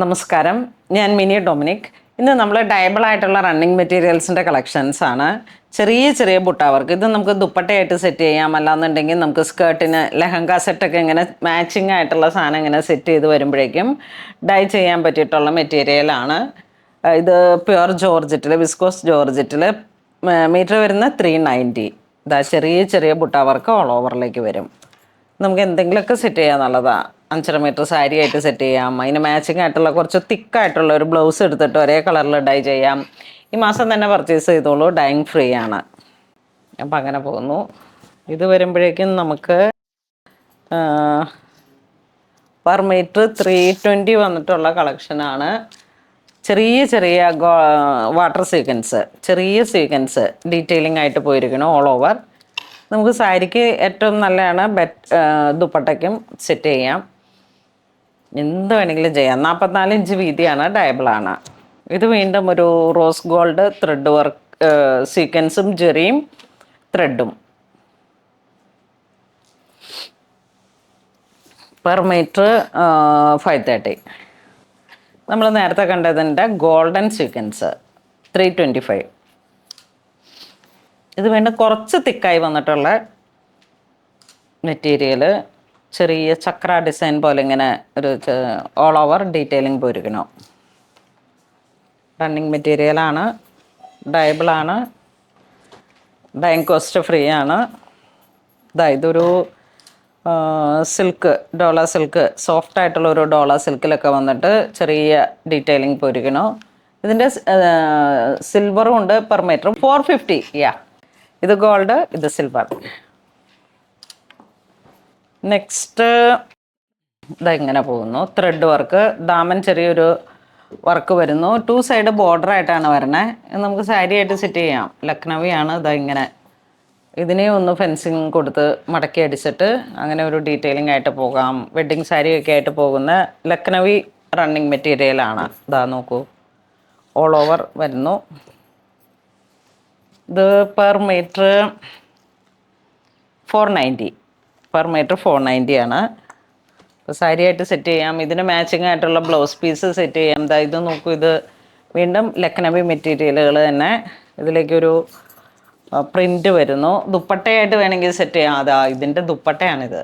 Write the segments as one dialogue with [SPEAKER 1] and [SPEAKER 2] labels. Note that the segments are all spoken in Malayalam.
[SPEAKER 1] നമസ്കാരം, ഞാൻ മിനി ഡൊമിനിക്. ഇന്ന് നമ്മൾ ഡയബിൾ ആയിട്ടുള്ള റണ്ണിങ് മെറ്റീരിയൽസിൻ്റെ കളക്ഷൻസ് ആണ്. ചെറിയ ചെറിയ ബുട്ടാവർക്ക് ഇത് നമുക്ക് ദുപ്പട്ടയായിട്ട് സെറ്റ് ചെയ്യാം. അല്ലാന്നുണ്ടെങ്കിൽ നമുക്ക് സ്കേർട്ടിന് ലെഹങ്ക സെറ്റൊക്കെ ഇങ്ങനെ മാച്ചിങ് ആയിട്ടുള്ള സാധനം ഇങ്ങനെ സെറ്റ് ചെയ്ത് വരുമ്പോഴേക്കും ഡൈ ചെയ്യാൻ പറ്റിയിട്ടുള്ള മെറ്റീരിയലാണ്. ഇത് പ്യുവർ ജോർജറ്റിൽ, വിസ്കോസ് ജോർജറ്റിൽ, മീറ്റർ വരുന്ന 390. ഇതാ ചെറിയ ചെറിയ ബുട്ടാവർക്ക് ഓൾ ഓവറിലേക്ക് വരും. നമുക്ക് എന്തെങ്കിലുമൊക്കെ സെറ്റ് ചെയ്യാൻ നല്ലതാണ്. 5.5 മീറ്റർ സാരി ആയിട്ട് സെറ്റ് ചെയ്യാം. അതിന് മാച്ചിങ് ആയിട്ടുള്ള കുറച്ച് തിക്കായിട്ടുള്ള ഒരു ബ്ലൗസ് എടുത്തിട്ട് ഒരേ കളറിൽ ഡൈ ചെയ്യാം. ഈ മാസം തന്നെ പർച്ചേസ് ചെയ്തോളൂ, ഡൈയിങ് ഫ്രീ ആണ്. അപ്പം അങ്ങനെ പോകുന്നു. ഇത് വരുമ്പോഴേക്കും നമുക്ക് പെർ മീറ്റർ 320 വന്നിട്ടുള്ള കളക്ഷനാണ്. ചെറിയ ചെറിയ വാട്ടർ സീക്വൻസ്, ചെറിയ സീക്വൻസ് ഡീറ്റെയിലിംഗ് ആയിട്ട് പോയിരിക്കണം ഓൾ ഓവർ. നമുക്ക് സാരിക്ക് ഏറ്റവും നല്ലതാണ്. ദുപ്പട്ടയ്ക്കും സെറ്റ് ചെയ്യാം, എന്ത് വേണമെങ്കിലും ചെയ്യാം. 44 ഇഞ്ച് വീതിയാണ്, ഡയബിളാണ്. ഇത് വീണ്ടും ഒരു റോസ് ഗോൾഡ് ത്രെഡ് വർക്ക് സീക്വൻസും ജെറിയും ത്രെഡും. Per metre 530. നമ്മൾ നേരത്തെ കണ്ടതിൻ്റെ ഗോൾഡൻ സീക്വൻസ് 325. ഇത് വീണ്ടും കുറച്ച് തിക്കായി വന്നിട്ടുള്ള മെറ്റീരിയൽ, ചെറിയ ചക്ര ഡിസൈൻ പോലെ ഇങ്ങനെ ഒരു ഓൾ ഓവർ ഡീറ്റെയിലിംഗ് പോയിരിക്കണം. റണ്ണിങ് മെറ്റീരിയലാണ്, ഡയബിളാണ്, ഡൈയിങ് കോസ്റ്റ് ഫ്രീ ആണ്. ഇതൊരു സിൽക്ക്, ഡോള സിൽക്ക്, സോഫ്റ്റ് ആയിട്ടുള്ള ഒരു ഡോള സിൽക്കിലൊക്കെ വന്നിട്ട് ചെറിയ ഡീറ്റെയിലിംഗ് പോയിരിക്കണം. ഇതിൻ്റെ സിൽവറും ഉണ്ട്. Per meter 450. ഇത് ഗോൾഡ്, ഇത് സിൽവർ. നെക്സ്റ്റ് ഇതെങ്ങനെ പോകുന്നു. ത്രെഡ് വർക്ക്, ദാമൻ ചെറിയൊരു വർക്ക് വരുന്നു. 2 സൈഡ് ബോർഡർ ആയിട്ടാണ് വരണേ. നമുക്ക് സാരി ആയിട്ട് സെറ്റ് ചെയ്യാം. ലക്നവിയാണ്. ഇങ്ങനെ ഇതിനെ ഒന്ന് ഫെൻസിങ് കൊടുത്ത് മടക്കി അടിച്ചിട്ട് അങ്ങനെ ഒരു ഡീറ്റെയിലിംഗ് ആയിട്ട് പോകാം. വെഡ്ഡിങ് സാരിയൊക്കെ ആയിട്ട് പോകുന്ന ലക്നവി റണ്ണിങ് മെറ്റീരിയലാണ്. നോക്കൂ, ഓൾ ഓവർ വരുന്നു. ഇത് പെർ മീറ്റർ 490. പെർ മീറ്റർ 490 ആണ്. അപ്പോൾ സാരി ആയിട്ട് സെറ്റ് ചെയ്യാം. ഇതിന് മാച്ചിങ് ആയിട്ടുള്ള ബ്ലൗസ് പീസ് സെറ്റ് ചെയ്യാം. ഇത് നോക്കൂ, ഇത് വീണ്ടും ലക്നവി മെറ്റീരിയലുകൾ തന്നെ. ഇതിലേക്കൊരു പ്രിൻ്റ് വരുന്നു. ദുപ്പട്ടയായിട്ട് വേണമെങ്കിൽ സെറ്റ് ചെയ്യാം. ഇതിൻ്റെ ദുപ്പട്ടയാണിത്.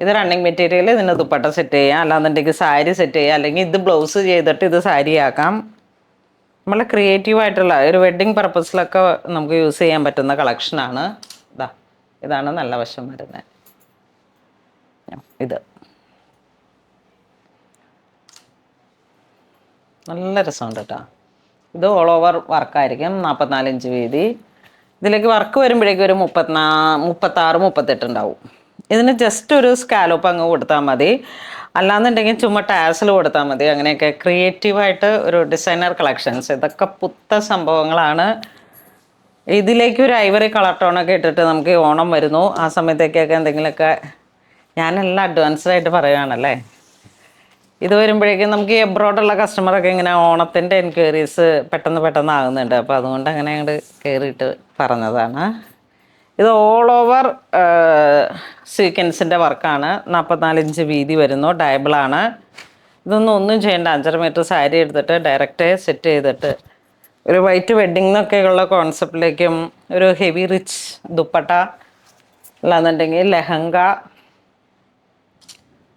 [SPEAKER 1] ഇത് റണ്ണിങ് മെറ്റീരിയൽ, ഇതിൻ്റെ ദുപ്പട്ട സെറ്റ് ചെയ്യാം. അല്ലാന്നുണ്ടെങ്കിൽ സാരി സെറ്റ് ചെയ്യാം. അല്ലെങ്കിൽ ഇത് ബ്ലൗസ് ചെയ്തിട്ട് ഇത് സാരി ആക്കാം. നമ്മൾ ക്രിയേറ്റീവായിട്ടുള്ള ഒരു വെഡ്ഡിങ് പർപ്പസിലൊക്കെ നമുക്ക് യൂസ് ചെയ്യാൻ പറ്റുന്ന കളക്ഷനാണ്. ഇതാണ് നല്ല വശം വരുന്നത്. ഇത് നല്ല രസമുണ്ട് കേട്ടോ. ഇത് ഓൾ ഓവർ വർക്കായിരിക്കും. 44 ഇഞ്ച് വീതി. ഇതിലേക്ക് വർക്ക് വരുമ്പോഴേക്കും ഒരു 36, 38 ഉണ്ടാവും. ഇതിന് ജസ്റ്റ് ഒരു സ്കാലോപ്പ് അങ്ങ് കൊടുത്താൽ മതി. അല്ലാന്നുണ്ടെങ്കിൽ ചുമ്മാ ടാസിൽ കൊടുത്താൽ മതി. അങ്ങനെയൊക്കെ ക്രിയേറ്റീവായിട്ട് ഒരു ഡിസൈനർ കളക്ഷൻസ്. ഇതൊക്കെ പുത്ത സംഭവങ്ങളാണ്. ഇതിലേക്ക് ഒരു ഐവറി കളർ ടോണൊക്കെ ഇട്ടിട്ട് നമുക്ക് ഓണം വരുന്നു. ആ സമയത്തേക്കൊക്കെ എന്തെങ്കിലുമൊക്കെ, ഞാനെല്ലാം അഡ്വാൻസ്ഡായിട്ട് പറയുകയാണല്ലേ. ഇത് വരുമ്പോഴേക്കും നമുക്ക് ഈ എബ്രോഡുള്ള കസ്റ്റമറൊക്കെ ഇങ്ങനെ ഓണത്തിൻ്റെ എൻക്വയറീസ് പെട്ടെന്ന് ആകുന്നുണ്ട്. അപ്പോൾ അതുകൊണ്ട് അങ്ങനെ അങ്ങോട്ട് കയറിയിട്ട് പറഞ്ഞതാണ്. ഇത് ഓൾ ഓവർ സീക്വൻസിൻ്റെ വർക്കാണ്. 44 ഇഞ്ച് വീതി വരുന്നു, ഡയബിളാണ്. ഒന്നും ചെയ്യേണ്ട. 5.5 മീറ്റർ സാരി എടുത്തിട്ട് ഡയറക്റ്റ് സെറ്റ് ചെയ്തിട്ട് ഒരു വൈറ്റ് വെഡ്ഡിങ്ങിനൊക്കെയുള്ള കോൺസെപ്റ്റിലേക്കും ഒരു ഹെവി റിച്ച് ദുപ്പട്ട, അല്ലാന്നുണ്ടെങ്കിൽ ലെഹങ്ക,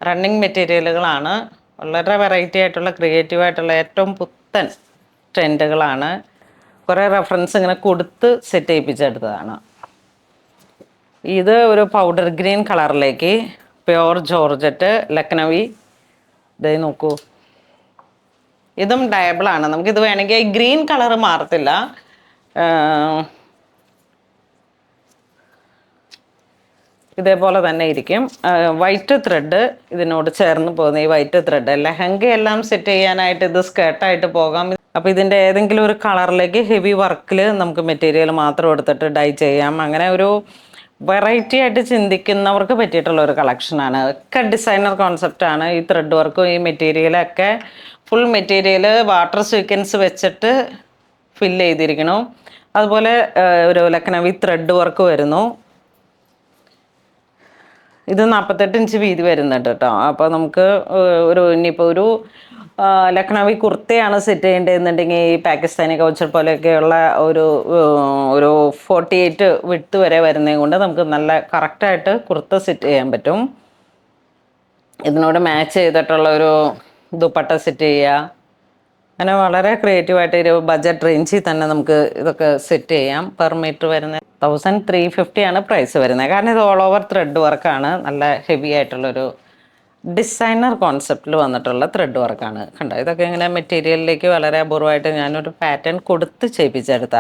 [SPEAKER 1] റണ്ണിങ് മെറ്റീരിയലുകളാണ്. വളരെ വെറൈറ്റി ആയിട്ടുള്ള, ക്രിയേറ്റീവായിട്ടുള്ള, ഏറ്റവും പുത്തൻ ട്രെൻഡുകളാണ്. കുറേ റെഫറൻസ് ഇങ്ങനെ കൊടുത്ത് സെറ്റ് ചെയ്യിപ്പിച്ചെടുത്തതാണ്. ഇത് ഒരു പൗഡർ ഗ്രീൻ കളറിലേക്ക് പ്യുവർ ജോർജറ്റ് ലക്നവി. നോക്കൂ, ഇതും ഡയബിളാണ്. നമുക്കിത് വേണമെങ്കിൽ ഈ ഗ്രീൻ കളറ് മാറത്തില്ല. ഇതേപോലെ തന്നെ ഇരിക്കും. വൈറ്റ് ത്രെഡ് ഇതിനോട് ചേർന്ന് പോകുന്ന ഈ വൈറ്റ് ത്രെഡ് ലെഹങ്കയെല്ലാം സെറ്റ് ചെയ്യാനായിട്ട് ഇത് സ്കേർട്ടായിട്ട് പോകാം. അപ്പോൾ ഇതിൻ്റെ ഏതെങ്കിലും ഒരു കളറിലേക്ക് ഹെവി വർക്കിൽ നമുക്ക് മെറ്റീരിയൽ മാത്രം എടുത്തിട്ട് ഡൈ ചെയ്യാം. അങ്ങനെ ഒരു വെറൈറ്റി ആയിട്ട് ചിന്തിക്കുന്നവർക്ക് പറ്റിയിട്ടുള്ള ഒരു കളക്ഷനാണ്. ഒക്കെ ഡിസൈനർ കോൺസെപ്റ്റാണ്. ഈ ത്രെഡ് വർക്കും ഈ മെറ്റീരിയലൊക്കെ ഫുൾ മെറ്റീരിയൽ വാട്ടർ സീക്വൻസ് വെച്ചിട്ട് ഫില്ല് ചെയ്തിരിക്കണം. അതുപോലെ ഒരു ലക്നവി ത്രെഡ് വർക്ക് വരുന്നു. ഇത് 48 ഇഞ്ച് വീതി വരുന്നുണ്ട് കേട്ടോ. അപ്പോൾ നമുക്ക് ഇനിയിപ്പോൾ ഒരു ലക്നൗവി കുർത്തയാണ് സെറ്റ് ചെയ്യേണ്ടതെന്നുണ്ടെങ്കിൽ ഈ പാകിസ്ഥാനി കൗച്ചർ പോലെയൊക്കെയുള്ള ഒരു 48 വിട്ട് വരെ വരുന്നത് കൊണ്ട് നമുക്ക് നല്ല കറക്റ്റായിട്ട് കുർത്ത സെറ്റ് ചെയ്യാൻ പറ്റും. ഇതിനോട് മാച്ച് ചെയ്തിട്ടുള്ള ഒരു ദുപ്പട്ട സെറ്റ് ചെയ്യുക, അങ്ങനെ വളരെ ക്രിയേറ്റീവായിട്ട് ഒരു ബഡ്ജറ്റ് റേഞ്ചിൽ തന്നെ നമുക്ക് ഇതൊക്കെ സെറ്റ് ചെയ്യാം. പെർ മീറ്റർ വരുന്ന 1350 ആണ് പ്രൈസ് വരുന്നത്. കാരണം ഇത് ഓൾ ഓവർ ത്രെഡ് വർക്കാണ്, നല്ല ഹെവി ആയിട്ടുള്ളൊരു ഡിസൈനർ കോൺസെപ്റ്റിൽ വന്നിട്ടുള്ള ത്രെഡ് വർക്കാണ്. കണ്ടോ, ഇതൊക്കെ ഇങ്ങനെ മെറ്റീരിയലിലേക്ക് വളരെ അപൂർവമായിട്ട് ഞാനൊരു പാറ്റേൺ കൊടുത്ത് ചെയ്യിപ്പിച്ചെടുത്ത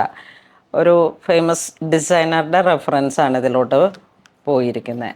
[SPEAKER 1] ഒരു ഫേമസ് ഡിസൈനറുടെ റെഫറൻസ് ആണ് ഇതിലോട്ട് പോയിരിക്കുന്നത്.